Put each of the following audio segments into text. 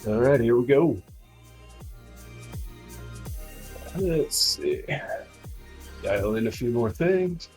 All right, here we go. Let's see. Dial in a few more things.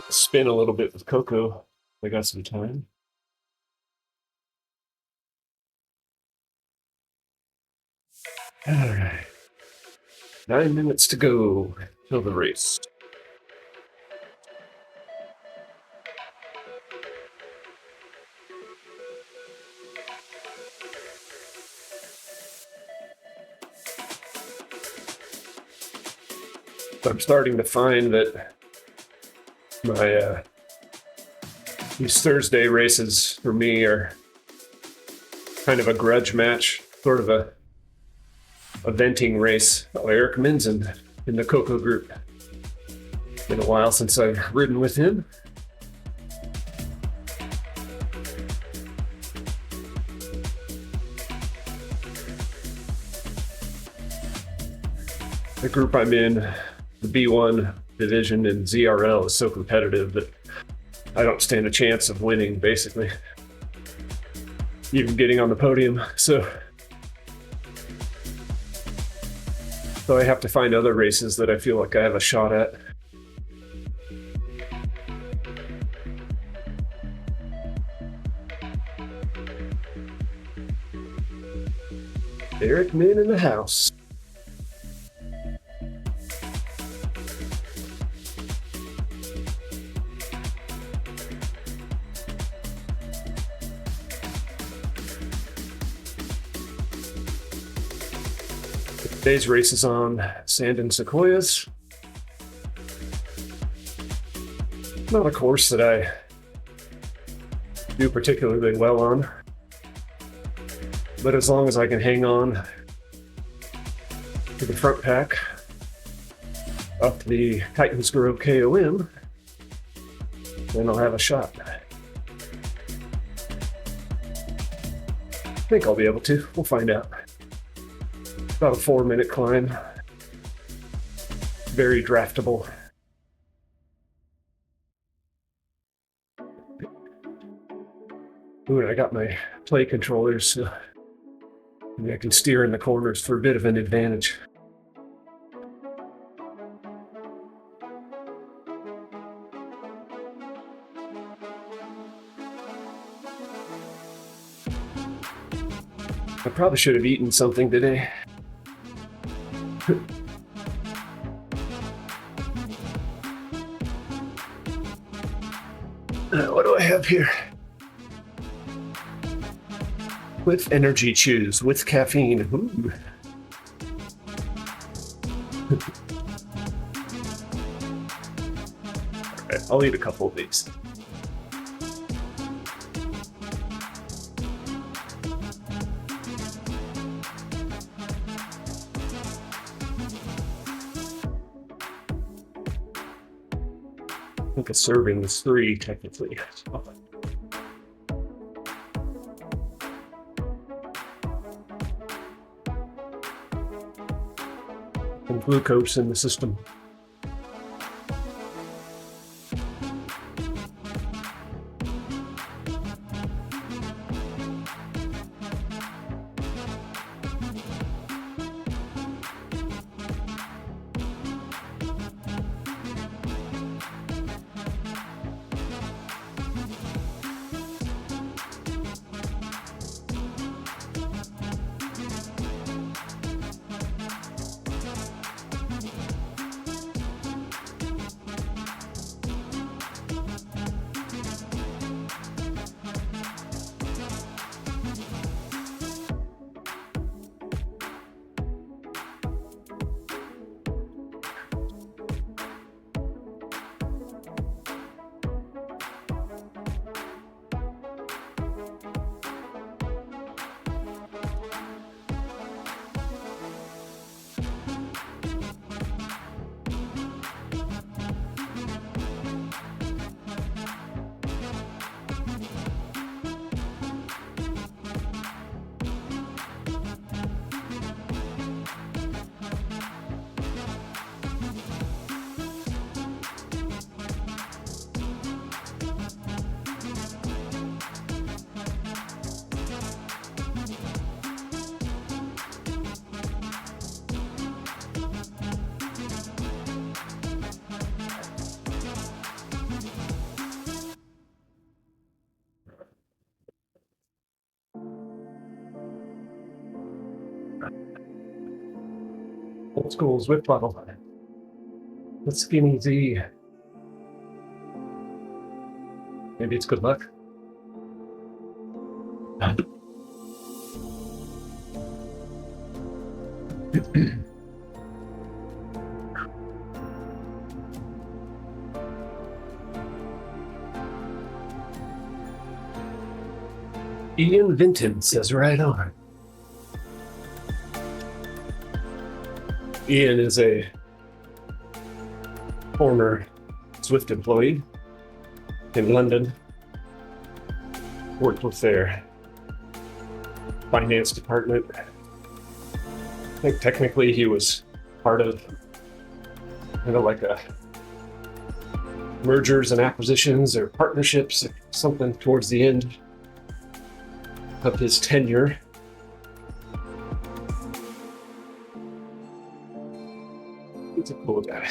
Spin a little bit with Coco. I got some time. All right. 9 minutes to go till the race. I'm starting to find that my these Thursday races for me are kind of a grudge match, sort of a venting race. Oh, Eric Minzen in the Coco group. Been a while since I've ridden with him. The group I'm in, the B1 division in ZRL, is so competitive that I don't stand a chance of winning, basically. Even getting on the podium. So I have to find other races that I feel like I have a shot at. Eric Min in the house. Today's race is on sand and Sequoias. Not a course that I do particularly well on, but as long as I can hang on to the front pack up the Titans Grove KOM, then I'll have a shot. I think I'll be able to. We'll find out. About a 4-minute climb. Very draftable. Ooh, and I got my play controllers, so maybe I can steer in the corners for a bit of an advantage. I probably should have eaten something today. What do I have here? With energy chews, with caffeine. Ooh. All right, I'll eat a couple of these. I think a serving is 3, technically. And glucose in the system. Old school Zwift bottle. The Skinny Z. Maybe it's good luck. Ian Vinton says right on. Ian is a former Zwift employee in London. Worked with their finance department. I think technically he was part of kind of like a mergers and acquisitions or partnerships, something towards the end of his tenure. He's a cool guy.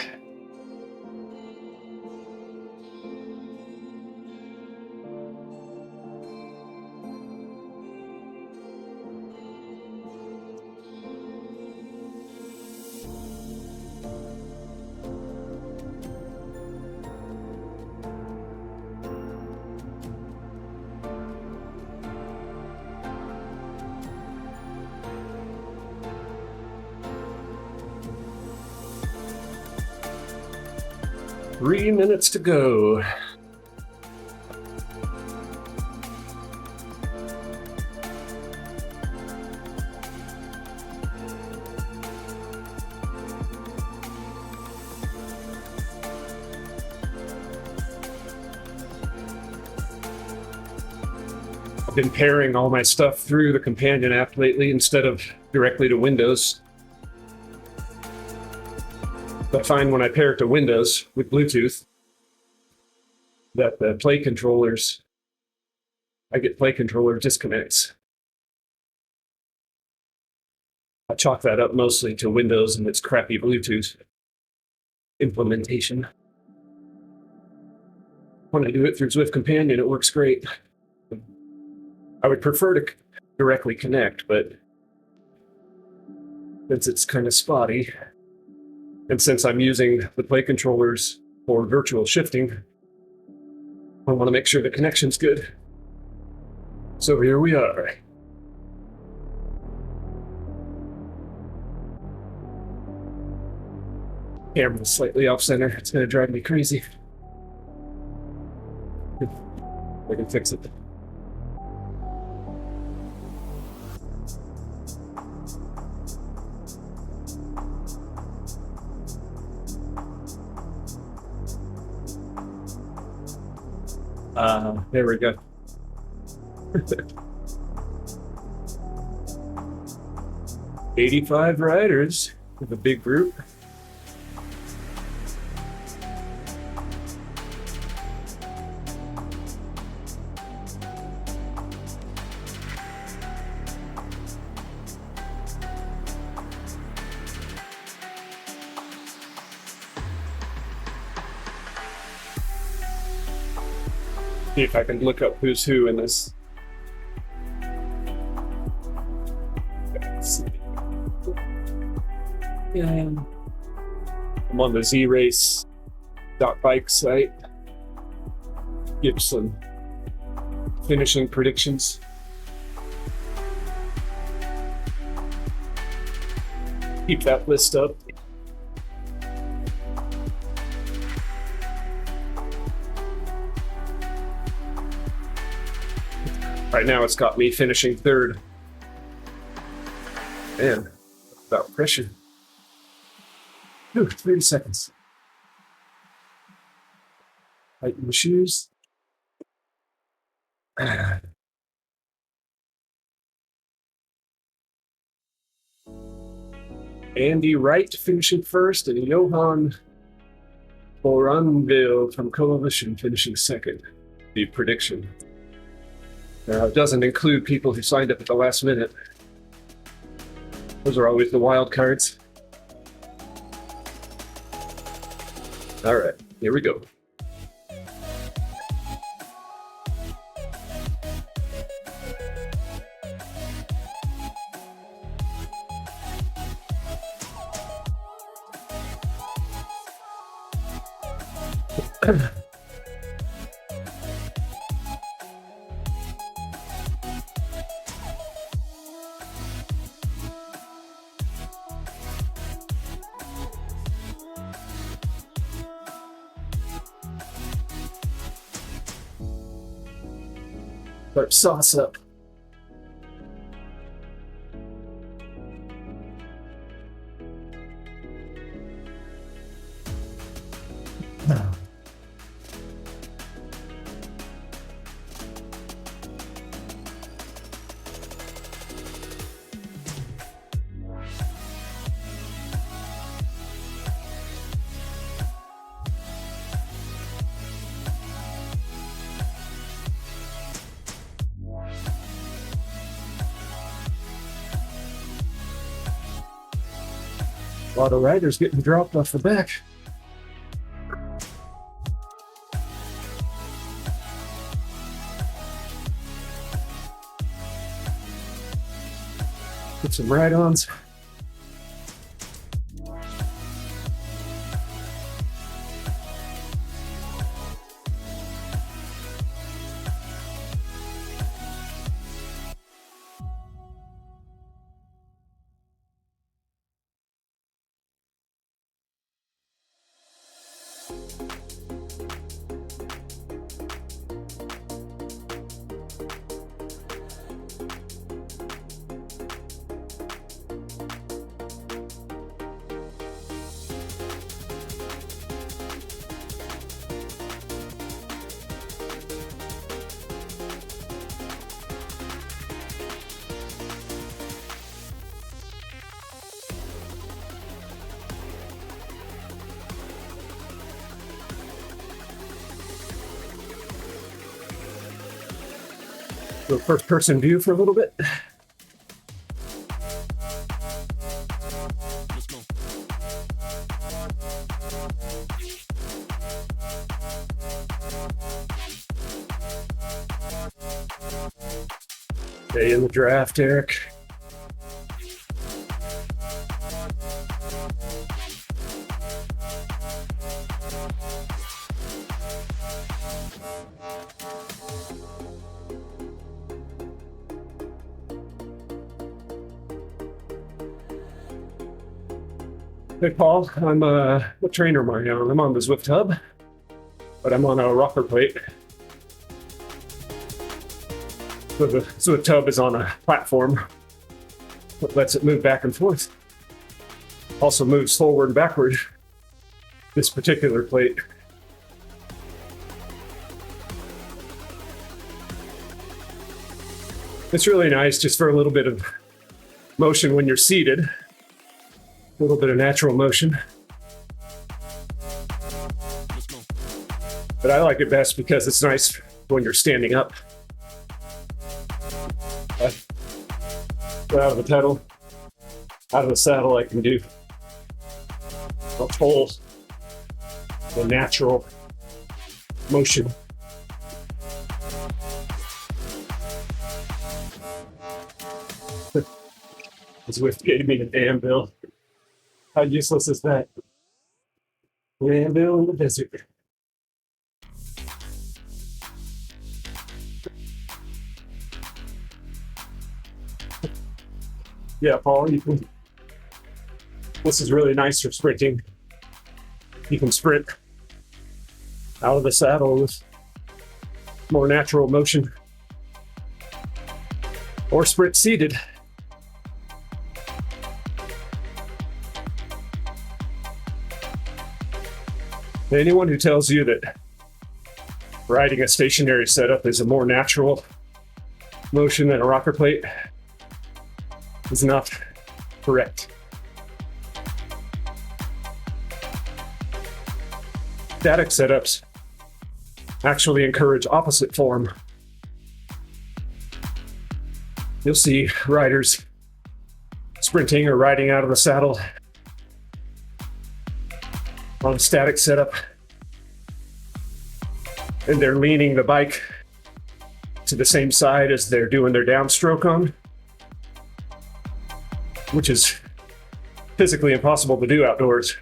Three minutes to go. I've been pairing all my stuff through the companion app lately instead of directly to Windows. I find when I pair it to Windows with Bluetooth that the play controllers, I get play controller disconnects. I chalk that up mostly to Windows and its crappy Bluetooth implementation. When I do it through Zwift Companion, it works great. I would prefer to directly connect, but since it's kind of spotty, and since I'm using the play controllers for virtual shifting, I want to make sure the connection's good. So here we are. Camera's slightly off center. It's going to drive me crazy. I can fix it. There we go. $85 riders with a big group. See if I can look up who's who in this. Let's see. Yeah, I'm on the ZRace.bike site. Give some finishing predictions. Keep that list up. Right now it's got me finishing third. Man, without pressure. Ooh, 30 seconds. Tighten the shoes. Andy Wright finishing first, and Johan Boranville from Coalition finishing second. The prediction. It doesn't include people who signed up at the last minute. Those are always the wild cards. All right, here we go. Put sauce up. A lot of riders getting dropped off the back. Get some ride-ons. Do a first-person view for a little bit. Stay in the draft, Eric. Hey, Paul, I'm what trainer am I on? I'm on the Zwift hub, but I'm on a rocker plate. So the Zwift hub is on a platform that lets it move back and forth. Also moves forward and backward, this particular plate. It's really nice just for a little bit of motion when you're seated. A little bit of natural motion. But I like it best because it's nice when you're standing up. Out of the pedal, out of the saddle, I can do the whole, the natural motion. Zwift gave me an anvil. How useless is that? An anvil in the desert. Yeah, Paul, this is really nice for sprinting. You can sprint out of the saddle with more natural motion, or sprint seated. Anyone who tells you that riding a stationary setup is a more natural motion than a rocker plate is not correct. Static setups actually encourage opposite form. You'll see riders sprinting or riding out of the saddle on a static setup, and they're leaning the bike to the same side as they're doing their downstroke on, which is physically impossible to do outdoors.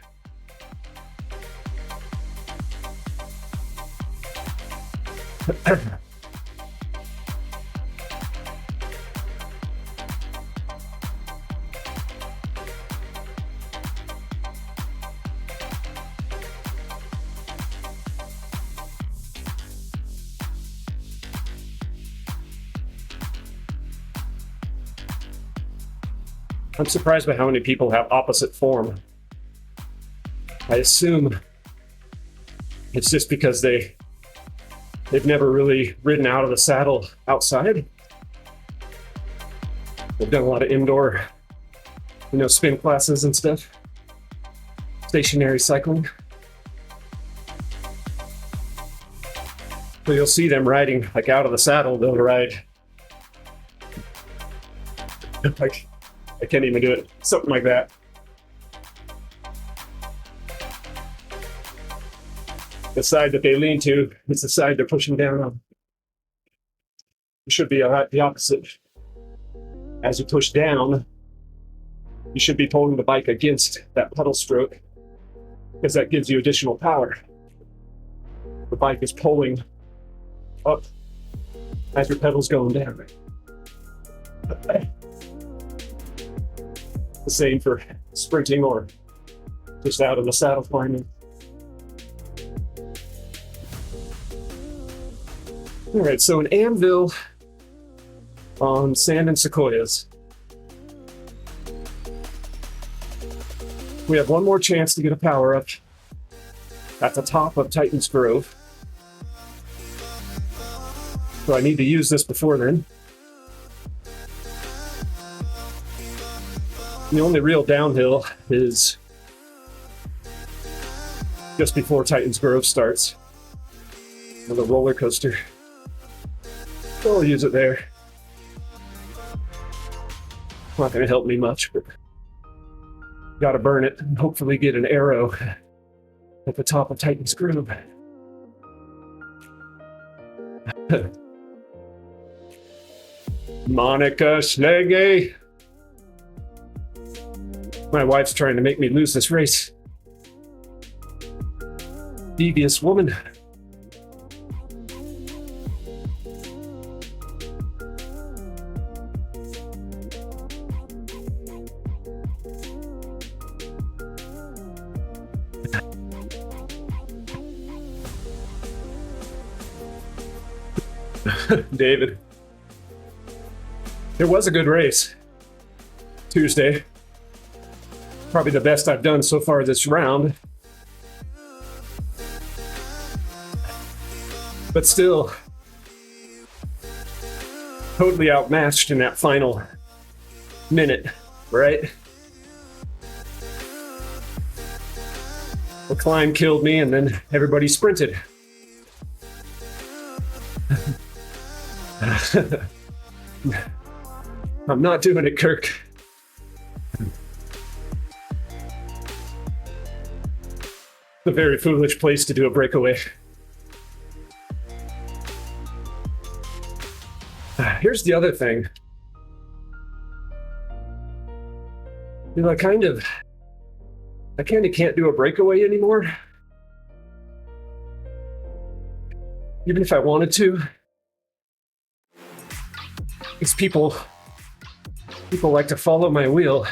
I'm surprised by how many people have opposite form. I assume it's just because they've never really ridden out of the saddle outside. They've done a lot of indoor, spin classes and stuff. Stationary cycling. So you'll see them riding like out of the saddle. They'll ride like, I can't even do it. Something like that. The side that they lean to is the side they're pushing down on. It should be the opposite. As you push down, you should be pulling the bike against that pedal stroke because that gives you additional power. The bike is pulling up as your pedal's going down. The same for sprinting or just out of the saddle climbing. All right, so an anvil on sand and Sequoias. We have one more chance to get a power up at the top of Titan's Grove. So I need to use this before then. The only real downhill is just before Titan's Grove starts on the roller coaster. So I'll use it there. Not going to help me much, but got to burn it and hopefully get an arrow at the top of Titan's Grove. Monica Schnege. My wife's trying to make me lose this race. Devious woman. David. It was a good race. Tuesday. Probably the best I've done so far this round. But still, totally outmatched in that final minute, right? The climb killed me and then everybody sprinted. I'm not doing it, Kirk. A very foolish place to do a breakaway. Here's the other thing. I kind of can't do a breakaway anymore. Even if I wanted to. These people like to follow my wheel.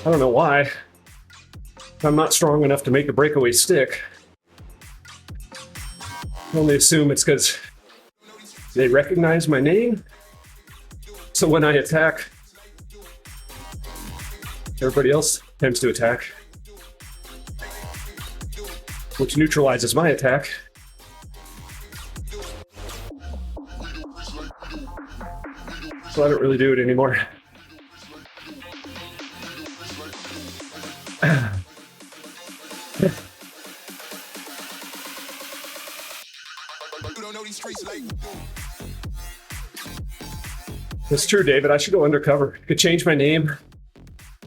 I don't know why. I'm not strong enough to make a breakaway stick. I only assume it's because they recognize my name. So when I attack, everybody else tends to attack, which neutralizes my attack. So I don't really do it anymore. It's true, David. I should go undercover. Could change my name,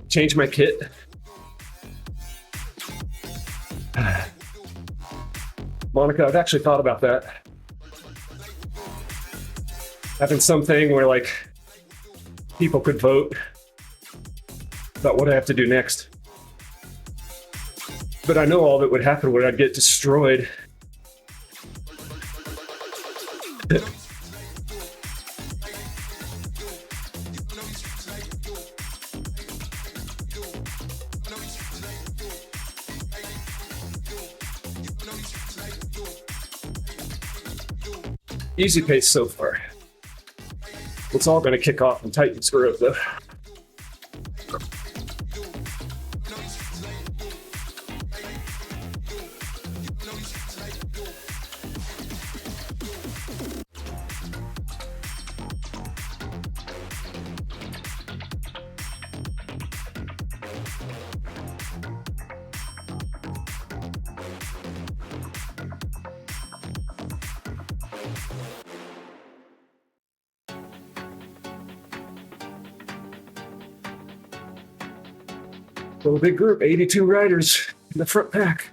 change my kit. Monica, I've actually thought about that. Having something where, like, people could vote about what I have to do next. But I know all that would happen when I'd get destroyed Easy pace so far. It's all going to kick off in Titans Grove, though. So a big group, 82 riders in the front pack.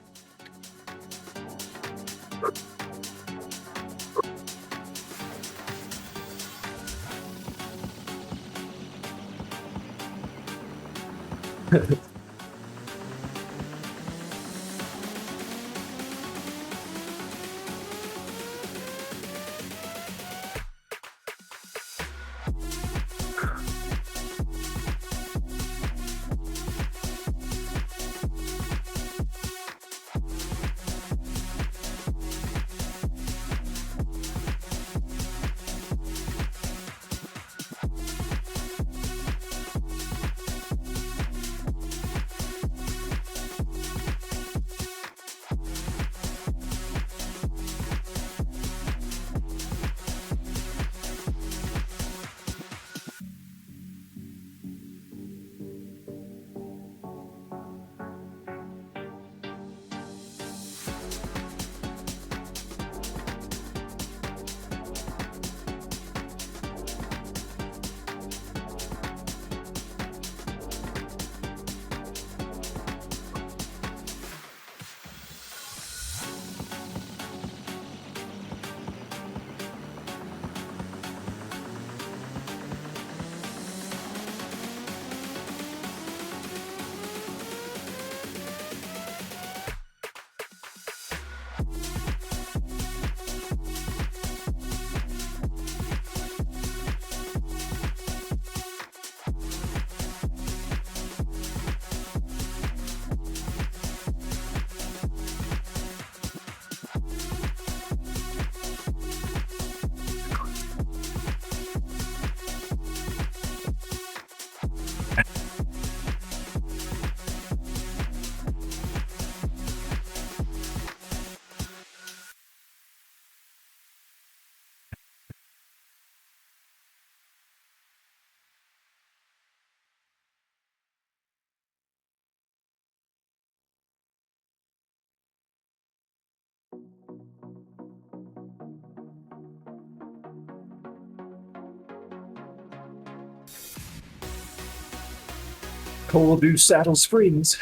Cole do Saddle Springs.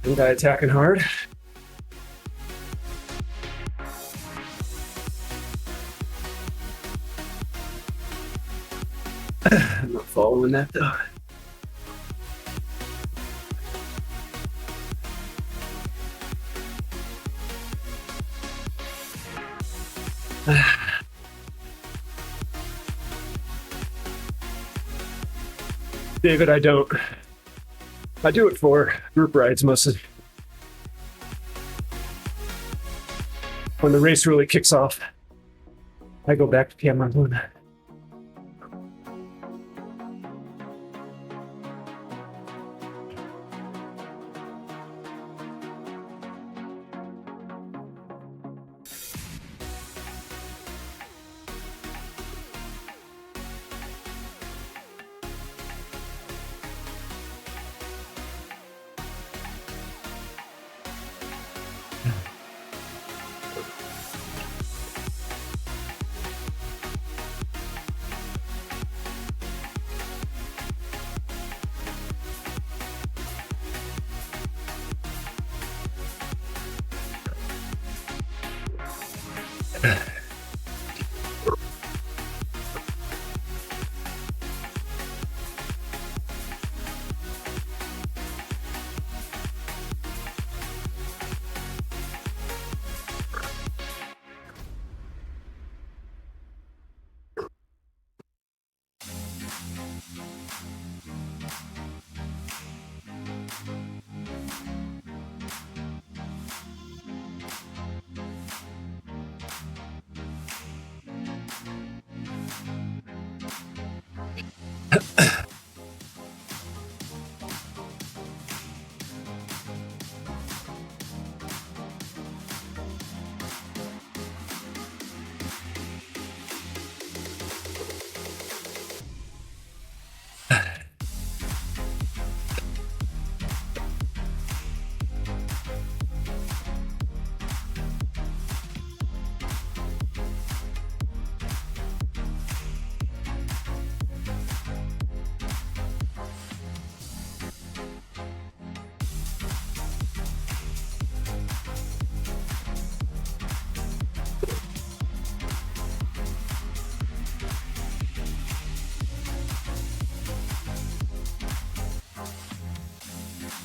One guy attacking hard. I'm not following that though. David, I don't. I do it for group rides mostly. When the race really kicks off, I go back to camera one.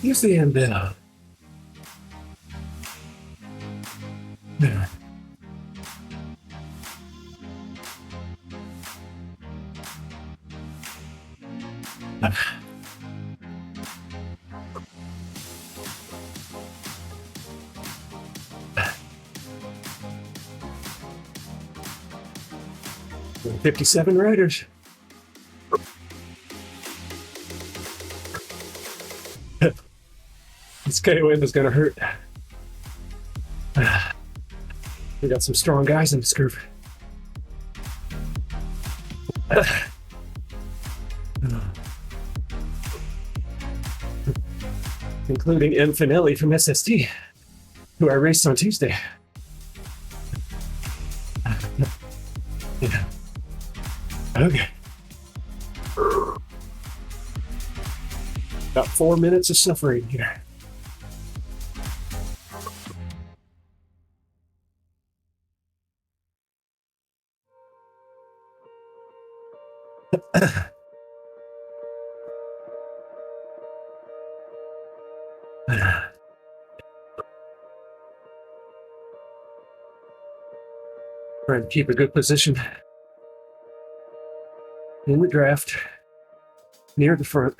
Use the end bell. Yeah. $57 riders. This KOM is gonna hurt. We got some strong guys in this group. Including M. Finelli from SST, who I raced on Tuesday. Yeah. Okay. About 4 minutes of suffering here. Trying to keep a good position in the draft, near the front.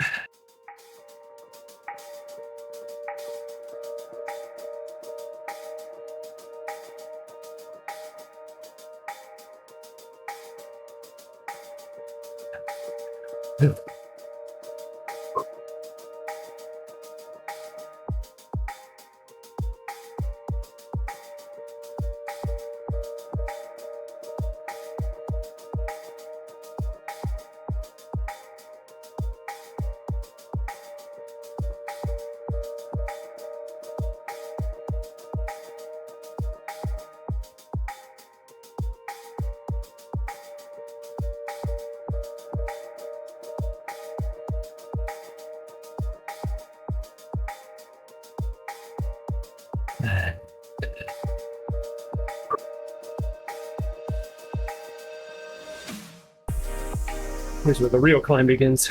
Here's where the real climb begins.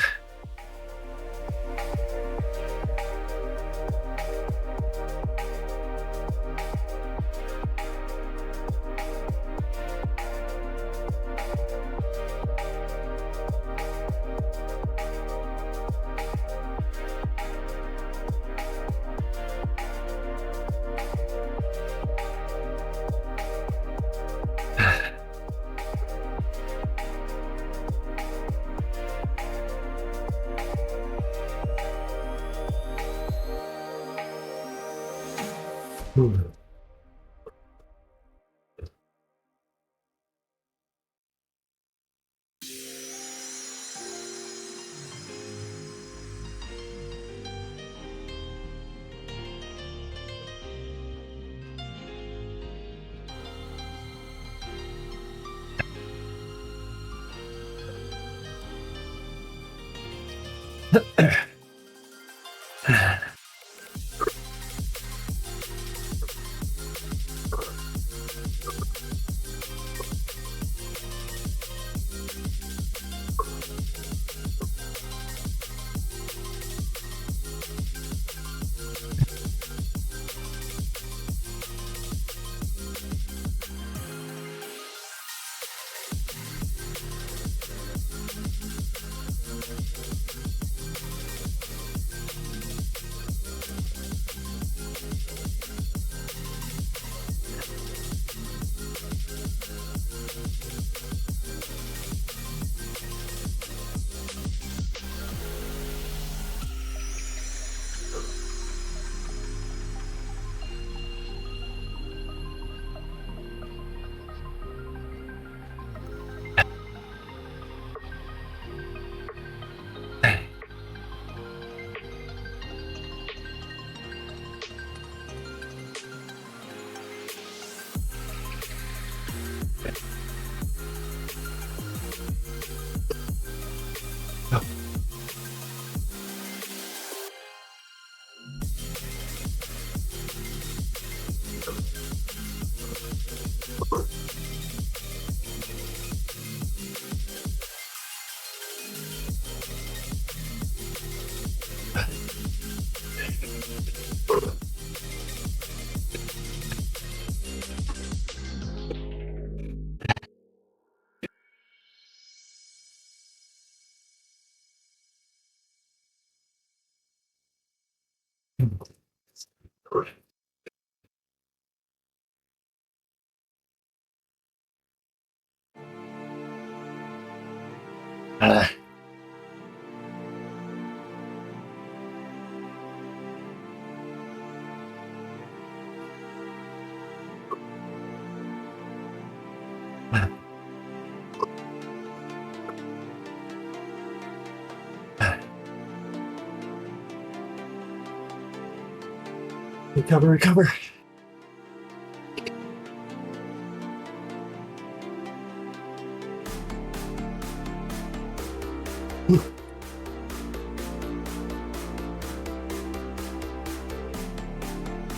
Recover.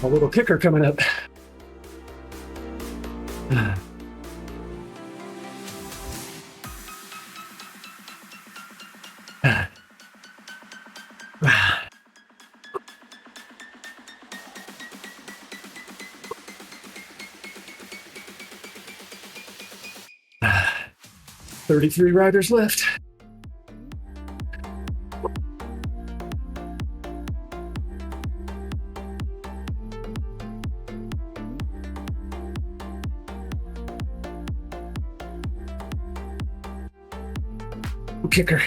A little kicker coming up. Ah. 33 riders left. Kicker.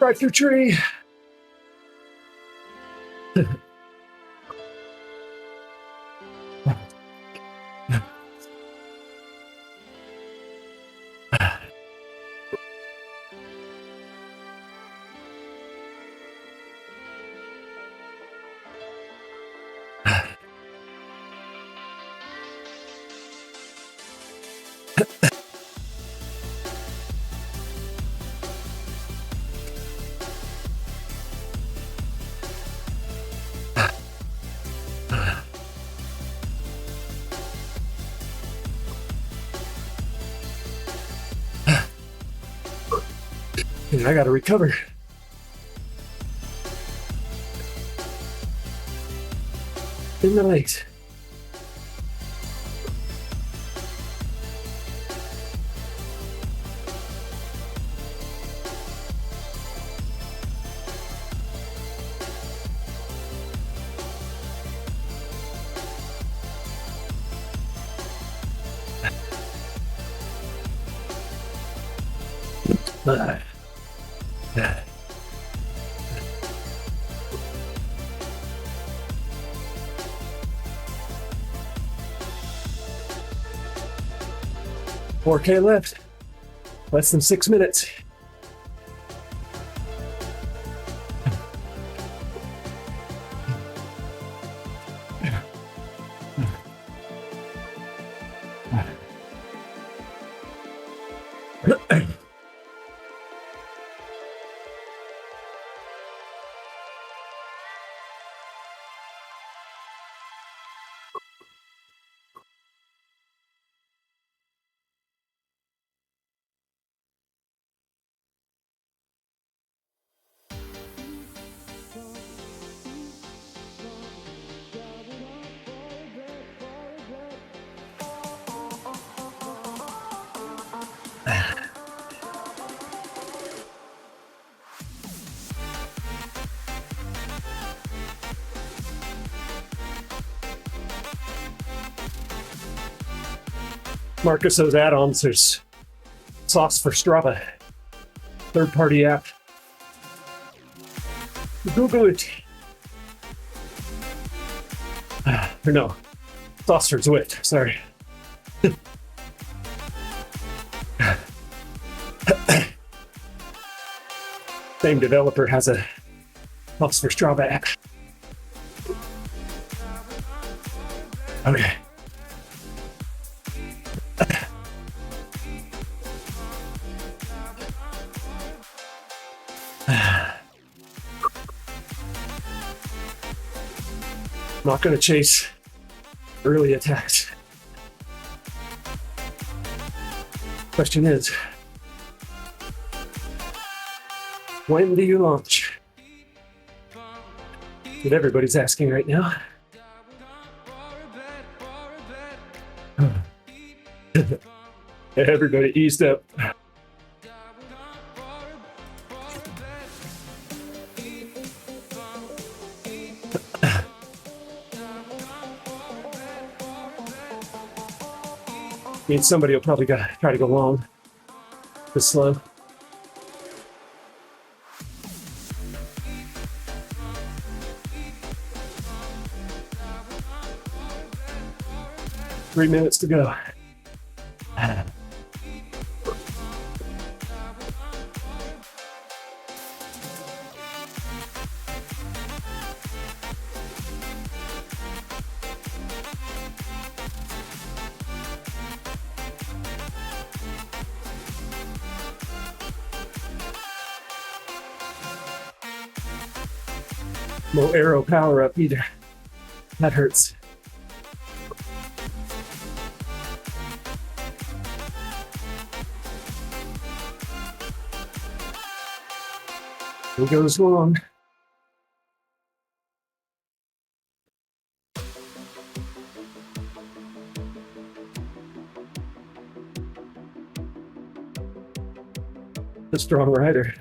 Right through tree. I gotta recover. In the legs. Yeah. 4K left. Less than 6 minutes. Marcus, those add-ons, there's sauce for Strava. Third-party app. Google it. Or no, sauce for Zwift, sorry. Same developer has a sauce for Strava app. Okay. Not going to chase early attacks. Question is, when do you launch? What everybody's asking right now. Everybody eased up. Means somebody will probably try to go long this slow. Three minutes to go. No arrow power up either. That hurts. Who goes long? A strong rider.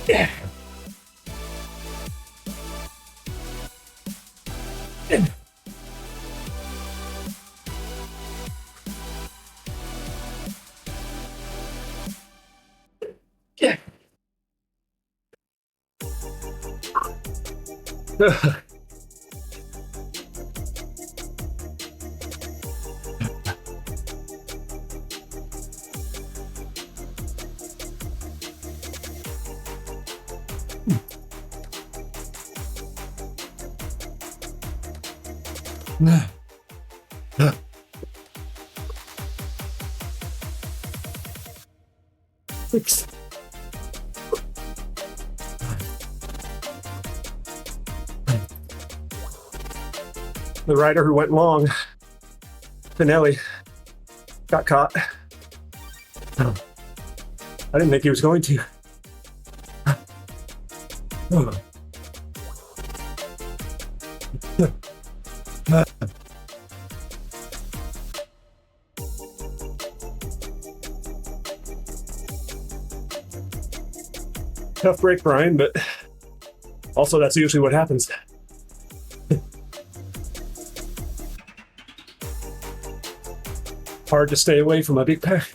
Yeah. Yeah. Six. The rider who went long, Finelli, Got caught. I didn't think he was going to. Tough break, Brian, but also that's usually what happens. Hard to stay away from a big pack.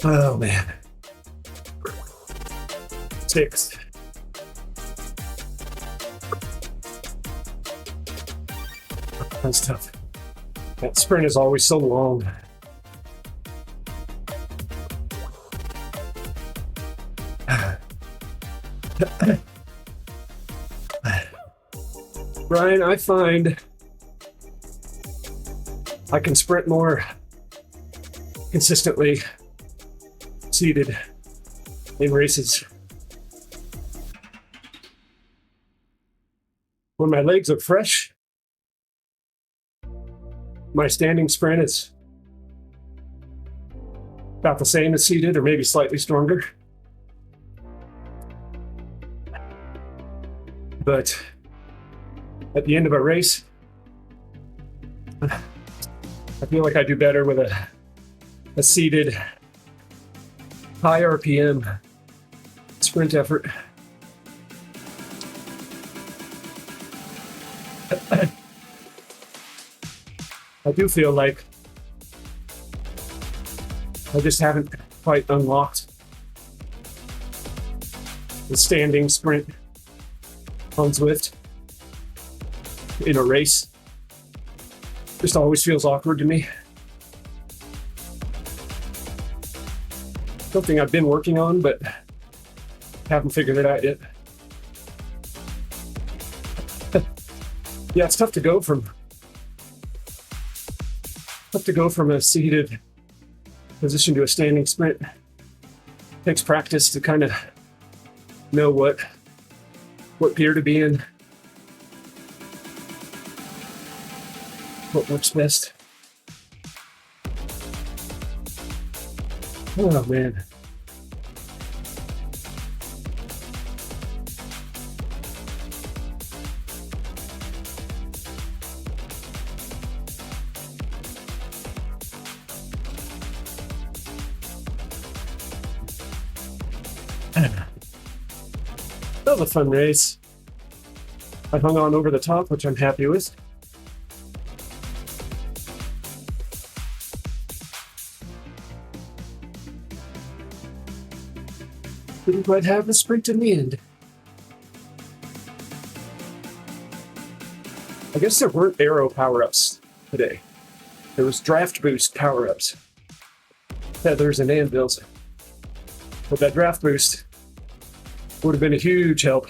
Oh man. 6. That's tough. That sprint is always so long. Brian, I find I can sprint more consistently seated in races when my legs are fresh. My standing sprint is about the same as seated, or maybe slightly stronger. But at the end of a race, I feel like I do better with a seated, high RPM sprint effort. I do feel like I just haven't quite unlocked the standing sprint on Zwift in a race. Just always feels awkward to me. Something I've been working on, but haven't figured it out yet. Yeah, it's tough to go from a seated position to a standing sprint. Takes practice to kind of know what gear to be in, what works best. Oh man. That was a fun race. I hung on over the top, which I'm happy with. Didn't quite have the sprint in the end. I guess there weren't arrow power-ups today. There was draft boost power-ups. Feathers and anvils. But that draft boost would have been a huge help,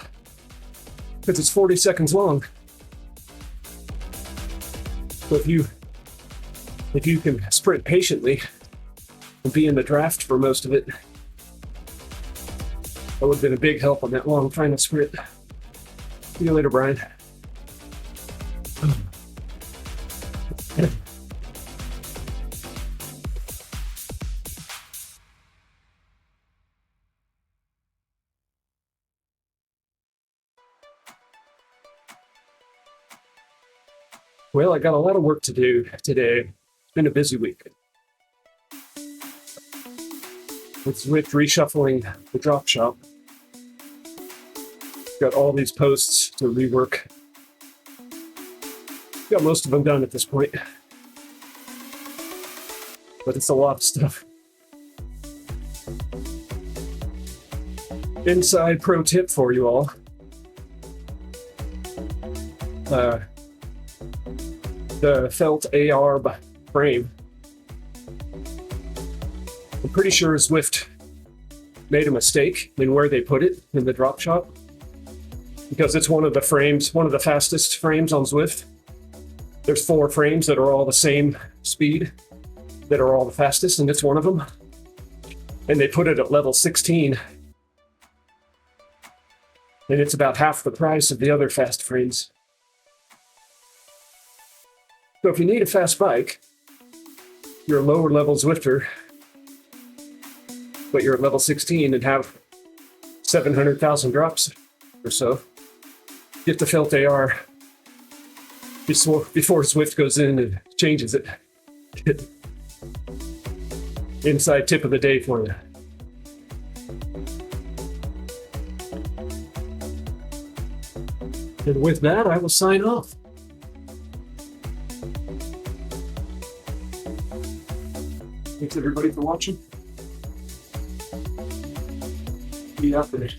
because it's 40 seconds long. So if you can sprint patiently and be in the draft for most of it, that would have been a big help on that long final sprint. See you later, Brian. Well, I got a lot of work to do today. It's been a busy week. With Zwift reshuffling the drop shop. Got all these posts to rework. Got most of them done at this point. But it's a lot of stuff. Inside pro tip for you all. The felt AR frame. I'm pretty sure Zwift made a mistake in where they put it in the drop shop, because it's one of the frames, one of the fastest frames on Zwift. There's 4 frames that are all the same speed, that are all the fastest, and it's one of them. and they put it at level 16. And it's about half the price of the other fast frames. So if you need a fast bike, you're a lower level Zwifter, but you're at level 16 and have 700,000 drops or so, get the Felt AR before Zwift goes in and changes it. Inside tip of the day for you. And with that, I will sign off. Thanks everybody for watching. Be out there.